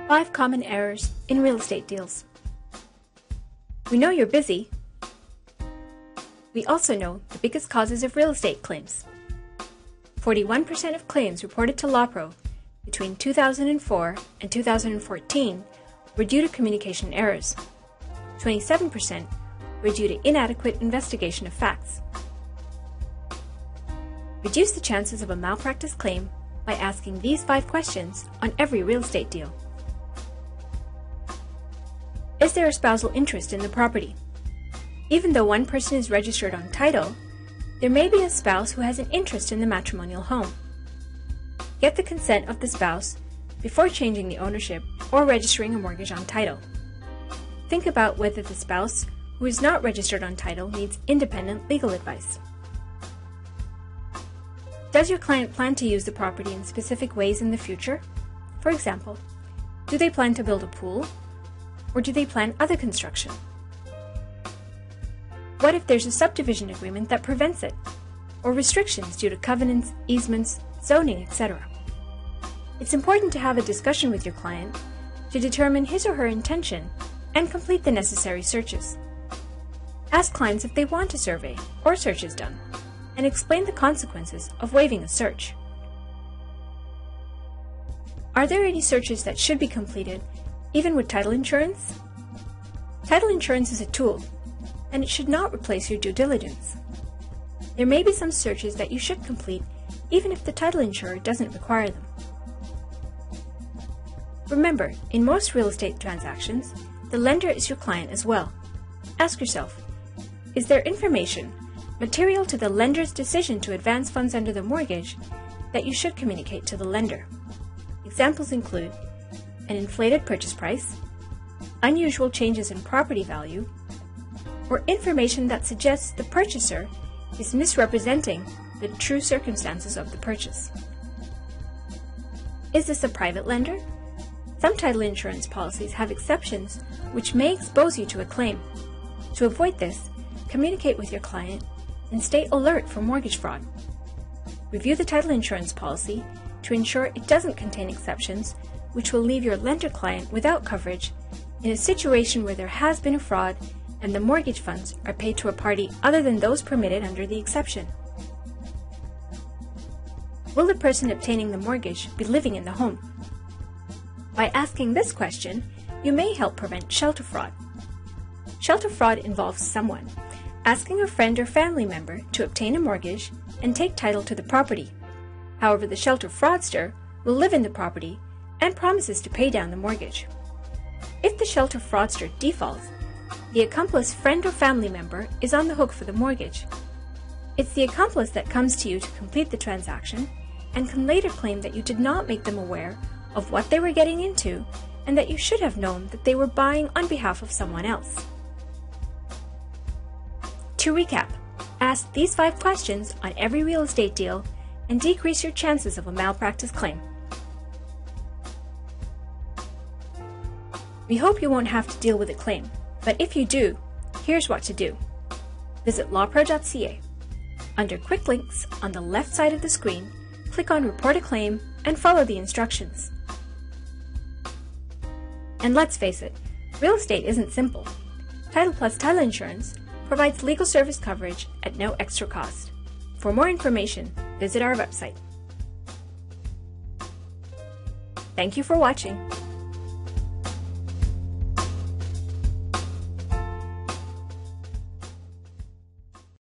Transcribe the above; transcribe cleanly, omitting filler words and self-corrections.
5 common errors in real estate deals. We know you're busy. We also know the biggest causes of real estate claims. 41% of claims reported to LawPro between 2004 and 2014 were due to communication errors. 27% were due to inadequate investigation of facts. Reduce the chances of a malpractice claim by asking these 5 questions on every real estate deal. Is there a spousal interest in the property? Even though one person is registered on title, there may be a spouse who has an interest in the matrimonial home. Get the consent of the spouse before changing the ownership or registering a mortgage on title. Think about whether the spouse who is not registered on title needs independent legal advice. Does your client plan to use the property in specific ways in the future? For example, do they plan to build a pool? Or do they plan other construction? What if there's a subdivision agreement that prevents it, or restrictions due to covenants, easements, zoning, etc.? It's important to have a discussion with your client to determine his or her intention and complete the necessary searches. Ask clients if they want a survey or searches done, and explain the consequences of waiving a search. Are there any searches that should be completed even with title insurance? Title insurance is a tool, and it should not replace your due diligence. There may be some searches that you should complete even if the title insurer doesn't require them. Remember, in most real estate transactions, the lender is your client as well. Ask yourself, is there information, material to the lender's decision to advance funds under the mortgage, that you should communicate to the lender? Examples include an inflated purchase price, unusual changes in property value, or information that suggests the purchaser is misrepresenting the true circumstances of the purchase. Is this a private lender? Some title insurance policies have exceptions which may expose you to a claim. To avoid this, communicate with your client and stay alert for mortgage fraud. Review the title insurance policy to ensure it doesn't contain exceptions which will leave your lender client without coverage in a situation where there has been a fraud and the mortgage funds are paid to a party other than those permitted under the exception. Will the person obtaining the mortgage be living in the home? By asking this question, you may help prevent shelter fraud. Shelter fraud involves someone asking a friend or family member to obtain a mortgage and take title to the property. However, the shelter fraudster will live in the property and promises to pay down the mortgage. If the shelter fraudster defaults, the accomplice friend or family member is on the hook for the mortgage. It's the accomplice that comes to you to complete the transaction and can later claim that you did not make them aware of what they were getting into and that you should have known that they were buying on behalf of someone else. To recap, ask these 5 questions on every real estate deal and decrease your chances of a malpractice claim. We hope you won't have to deal with a claim, but if you do, here's what to do. Visit lawpro.ca. Under Quick Links on the left side of the screen, click on Report a Claim and follow the instructions. And let's face it, real estate isn't simple. TitlePLUS Title Insurance provides legal service coverage at no extra cost. For more information, visit our website. Thank you for watching.